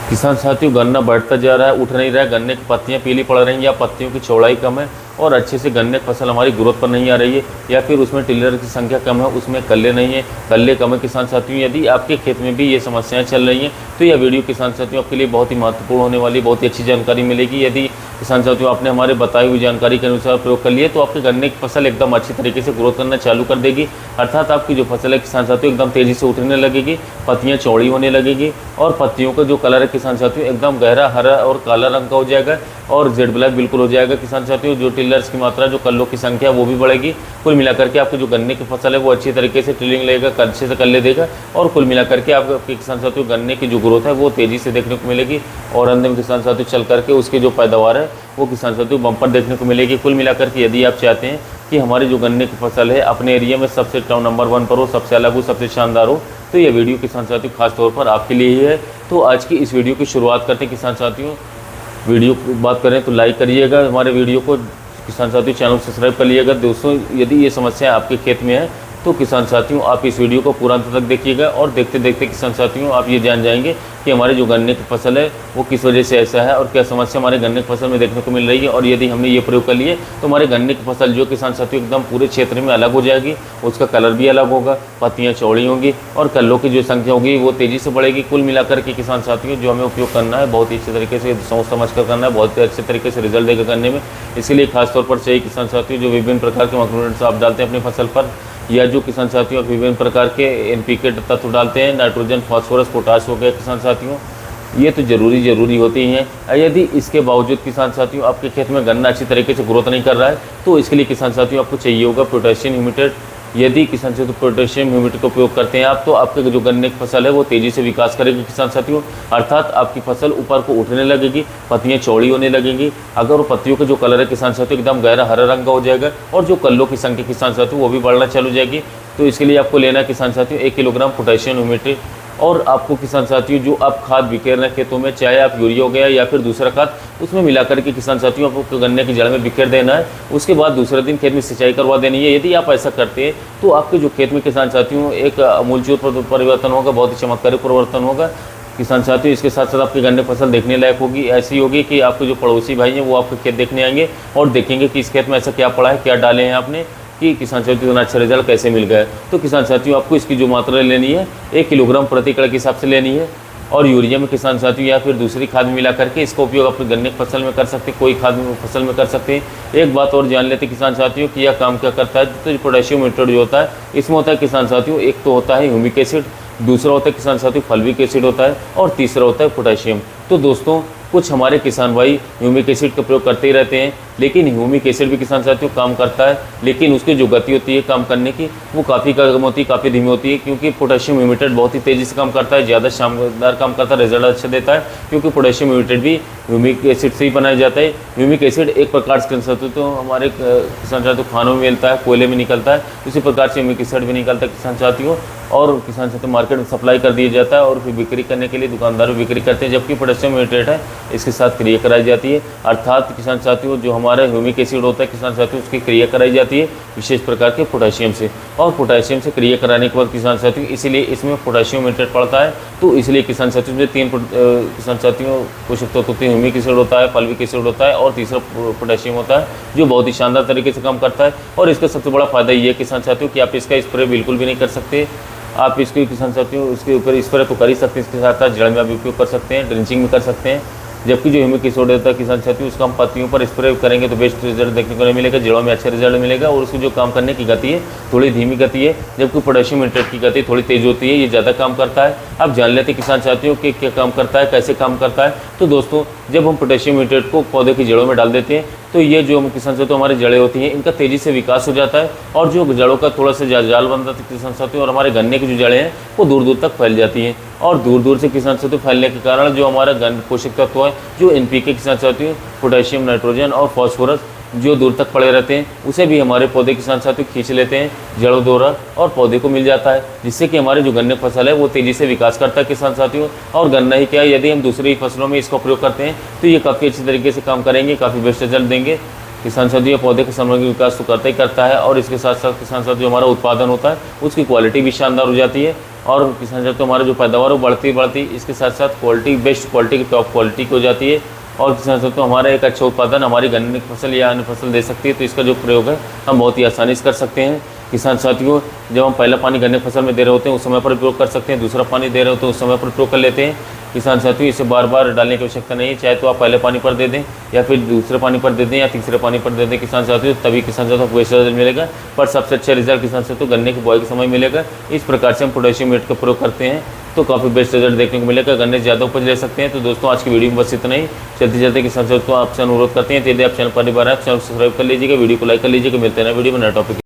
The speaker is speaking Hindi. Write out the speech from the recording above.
किसान साथियों, गन्ना बढ़ता जा रहा है, उठ नहीं रहा है, गन्ने की पत्तियां पीली पड़ रही हैं या पत्तियों की चौड़ाई कम है और अच्छे से गन्ने की फसल हमारी ग्रोथ पर नहीं आ रही है, या फिर उसमें टिलर की संख्या कम है, उसमें कल्ले नहीं है, कल्ले कम है। किसान साथियों, यदि आपके खेत में भी ये समस्याएं चल रही हैं तो यह वीडियो किसान साथियों आपके लिए बहुत ही महत्वपूर्ण होने वाली, बहुत ही अच्छी जानकारी मिलेगी। यदि किसान साथियों आपने हमारे बताई हुई जानकारी के अनुसार प्रयोग कर लिए तो आपके गन्ने की फसल एकदम अच्छी तरीके से ग्रोथ करना चालू कर देगी। अर्थात आपकी जो फसल है किसान साथियों एकदम तेज़ी से उठने लगेगी, पत्तियाँ चौड़ी होने लगेगी और पत्तियों का जो कलर है किसान साथियों एकदम गहरा हरा और काला रंग का हो जाएगा और जेड ब्लैक बिल्कुल हो जाएगा। किसान साथियों, जो टिलर्स की मात्रा, जो कल्लों की संख्या वो भी बढ़ेगी। कुल मिलाकर के आपकी जो गन्ने की फसल है वो अच्छी तरीके से टिलिंग लेगा, अच्छे से कल्ले देगा और कुल मिलाकर के आपके किसान साथियों गन्ने की जो ग्रोथ है वो तेज़ी से देखने को मिलेगी और अंत में किसान साथियों चल करके उसकी जो पैदावार है वो किसान साथियों बम्पर देखने को मिलेगी। कुल मिलाकर के यदि आप चाहते हैं कि हमारी जो गन्ने की फसल है अपने एरिया में सबसे टॉप नंबर 1 पर हो, सबसे अलग हो, सबसे शानदार हो, तो ये वीडियो किसान साथियों खास तौर पर आपके लिए ही है। तो आज की इस वीडियो की शुरुआत करते हैं किसान साथियों। वीडियो की बात करें तो लाइक करिएगा हमारे वीडियो को, किसान साथियों चैनल सब्सक्राइब कर लीजिएगा। दोस्तों, यदि ये समस्या आपके खेत में है तो किसान साथियों आप इस वीडियो को पूरा अंत तक देखिएगा और देखते देखते किसान साथियों आप ये जान जाएंगे कि हमारे जो गन्ने की फसल है वो किस वजह से ऐसा है और क्या समस्या हमारे गन्ने की फसल में देखने को मिल रही है। और यदि हमने ये प्रयोग कर लिए तो हमारे गन्ने की फसल जो किसान साथियों एकदम पूरे क्षेत्र में अलग हो जाएगी, उसका कलर भी अलग होगा, पत्तियाँ चौड़ी होंगी और कल्लों की जो संख्या होगी वो तेज़ी से बढ़ेगी। कुल मिलाकर के किसान साथियों जो हमें उपयोग करना है बहुत ही अच्छे तरीके से सोच समझ कर करना है, बहुत ही अच्छे तरीके से रिजल्ट देगा गन्ने में। इसलिए खासतौर पर चाहिए किसान साथियों जो विभिन्न प्रकार के माइक्रोन्यूट्रिएंट्स आप डालते हैं अपनी फसल पर, या जो किसान साथियों विभिन्न प्रकार के NPK तत्व डालते हैं, नाइट्रोजन, फास्फोरस, पोटाश हो गया किसान साथियों, ये तो ज़रूरी होती हैं। यदि इसके बावजूद किसान साथियों आपके खेत में गन्ना अच्छी तरीके से ग्रोथ नहीं कर रहा है तो इसके लिए किसान साथियों आपको चाहिए होगा पोटेशियम ह्यूमिटेट। यदि किसान साथियों पोटेशियम ह्यूमिटेट का उपयोग करते हैं आप तो आपके जो गन्ने की फसल है वो तेज़ी से विकास करेगी किसान साथियों। अर्थात आपकी फसल ऊपर को उठने लगेगी, पत्तियाँ चौड़ी होने लगेंगी। अगर वो पत्तियों का जो कलर है किसान साथियों एकदम गहरा हरा रंग का हो जाएगा और जो कल्लों की संख्या किसान साथियों वो भी बढ़ना चालू हो जाएगी। तो इसके लिए आपको लेना है किसान साथियों 1 किलोग्राम पोटेशियम ह्यूमिटेट। और आपको किसान साथियों जो आप खाद बिखेर रहे हैं खेतों में, चाहे आप यूरिया हो गया या फिर दूसरा खाद, उसमें मिलाकर के किसान साथियों आपको गन्ने की जड़ में बिखेर देना है। उसके बाद दूसरे दिन खेत में सिंचाई करवा देनी है। यदि आप ऐसा करते हैं तो आपके जो खेत में किसान साथियों एक आमूलचूल परिवर्तन होगा, बहुत ही चमत्कारी परिवर्तन होगा किसान साथियों। इसके साथ साथ आपकी गन्ने फसल देखने लायक होगी, ऐसी होगी कि आपके जो पड़ोसी भाई हैं वो आपके खेत देखने आएंगे और देखेंगे कि इस खेत में ऐसा क्या पड़ा है, क्या डाले हैं आपने, कि किसान साथियों इतना अच्छा रिजल्ट कैसे मिल गया। तो किसान साथियों आपको इसकी जो मात्रा लेनी है 1 किलोग्राम प्रति एकड़ के हिसाब से लेनी है। और यूरिया में किसान साथियों या फिर दूसरी खाद मिला करके इसका उपयोग अपने गन्ने की फसल में कर सकते हैं, कोई खाद फसल में कर सकते हैं। एक बात और जान लेते हैं किसान साथियों कि यह काम क्या करता है। तो पोटेशियम ह्यूमिटेट जो होता है इसमें होता है किसान साथियों, एक तो होता है ह्यूमिक एसिड, दूसरा होता है किसान साथियों फल्विक एसिड होता है और तीसरा होता है पोटेशियम। तो दोस्तों कुछ हमारे किसान भाई ह्यूमिक एसिड का प्रयोग करते ही रहते हैं, लेकिन ह्यूमिक एसिड भी किसान साथियों काम करता है, लेकिन उसकी जो गति होती है काम करने की वो काफ़ी कम होती है, काफ़ी धीमी होती है। क्योंकि पोटेशियम ह्यूमिटेट बहुत ही तेज़ी से काम करता है, ज़्यादा शानदार काम करता है, रिजल्ट अच्छा देता है। क्योंकि पोटेशियम ह्यूमिटेट भी ह्यूमिक एसिड से ही बनाया जाता है। ह्यूमिक एसिड एक प्रकार से किसान साथियों तो हमारे किसान साथियों खानों में मिलता है, कोयले में निकलता है, उसी प्रकार से ह्यूमिक एसिड भी निकलता है किसान साथियों और किसान साथियों मार्केट में सप्लाई कर दिया जाता है और फिर बिक्री करने के लिए दुकानदार बिक्री करते हैं। जबकि पोटेशियम ह्यूमिटेट है इसके साथ क्रिया कराई जाती है। अर्थात किसान साथियों जो हमारा ह्यूमिक एसिड होता है किसान साथियों उसकी क्रिया कराई जाती है विशेष प्रकार के पोटेशियम से, और पोटेशियम से क्रिया कराने के बाद किसान साथियों इसीलिए इसमें पोटेशियम ह्यूमिटेट पड़ता है। तो इसलिए किसान साथियों में 3 किसान साथियों पोषक तत्व होते हैं, ह्यूमिक एसिड होता है, फल्विक एसिड होता है और तीसरा पोटेशियम होता है जो बहुत ही शानदार तरीके से काम करता है। और इसका सबसे बड़ा फायदा ये है किसान साथियों कि आप इसका स्प्रे बिल्कुल भी नहीं कर सकते। आप इसके किसान साथियों उसके ऊपर स्प्रे तो कर ही सकते हैं, इसके साथ साथ जड़ में आप उपयोग कर सकते हैं, ड्रिंचिंग में कर सकते हैं। जबकि जो ह्यूमिक एसिड होता है किसान साथियों उसका हम पत्तियों पर स्प्रे करेंगे तो बेस्ट रिजल्ट देखने को नहीं मिलेगा, जड़ों में अच्छा रिजल्ट मिलेगा और उसकी जो काम करने की गति है थोड़ी धीमी गति है। जबकि पोटेशियम ह्यूमिटेट की गति थोड़ी तेज़ होती है, ये ज़्यादा काम करता है। अब जान लेते हैं किसान साथियों कि क्या काम करता है, कैसे काम करता है। तो दोस्तों जब हम पोटेशियम ह्यूमिटेट को पौधे की जड़ों में डाल देते हैं तो ये जो हम किसान साथियों हमारी जड़ें होती हैं इनका तेज़ी से विकास हो जाता है और जो जड़ों का थोड़ा सा जाल बनता है किसान साथियों और हमारे गन्ने की जो जड़ें हैं वो दूर दूर तक फैल जाती हैं। और दूर दूर से किसान साथियों फैलने के कारण जो हमारा पोषक तत्व है जो NPK किसान साथियों पोटेशियम, नाइट्रोजन और फास्फोरस जो दूर तक पड़े रहते हैं उसे भी हमारे पौधे किसान साथियों खींच लेते हैं जड़ों द्वारा और पौधे को मिल जाता है, जिससे कि हमारे जो गन्ने फसल है वो तेज़ी से विकास करता है किसान साथियों। और गन्ना ही क्या, यदि हम दूसरी फसलों में इसका प्रयोग करते हैं तो ये काफ़ी अच्छी तरीके से काम करेंगे, काफ़ी बेस्ट रिजल्ट देंगे। किसान साथियों पौधे का समग्र विकास तो करता ही करता है और इसके साथ साथ किसान साथियों जो हमारा उत्पादन होता है उसकी क्वालिटी भी शानदार हो जाती है। और किसान साथियों हमारा जो पैदावार वो बढ़ती इसके साथ साथ क्वालिटी, बेस्ट क्वालिटी की टॉप क्वालिटी की हो जाती है। और किसान साथियों हमारा एक अच्छा उत्पादन हमारी गन्ने की फसल या अन्य फसल दे सकती है। तो इसका जो प्रयोग है हम बहुत ही आसानी से कर सकते हैं। किसान साथियों जब हम पहला पानी गन्ने की फसल में दे रहे होते हैं उस समय पर प्रयोग कर सकते हैं, दूसरा पानी दे रहे होते हैं उस समय पर प्रयोग कर लेते हैं। किसान साथियों इसे बार बार डालने की आवश्यकता नहीं है, चाहे तो आप पहले पानी पर दे दें या फिर दूसरे पानी पर दे दें या तीसरे पानी पर दे दें किसान साथियों, तभी किसान साथियों को बेस्ट रिजल्ट मिलेगा। पर सबसे अच्छा रिजल्ट किसान साथियों गन्ने की बुआई के समय मिलेगा। इस प्रकार से हम पोटेशियम मेट का प्रयोग करते हैं तो काफ़ी बेस्ट रिजल्ट देखने को मिलेगा, गन्ने ज़्यादा उपज ले सकते हैं। तो दोस्तों आज की वीडियो में बस इतना ही। चलते किसान साथियों आपसे अनुरोध करते हैं, यदि आप चैनल पर बार आप चैनल सब्सक्राइब कर लीजिएगा, वीडियो को लाइक कर लीजिएगा। मिलते हैं ना वीडियो में नया टॉपिक।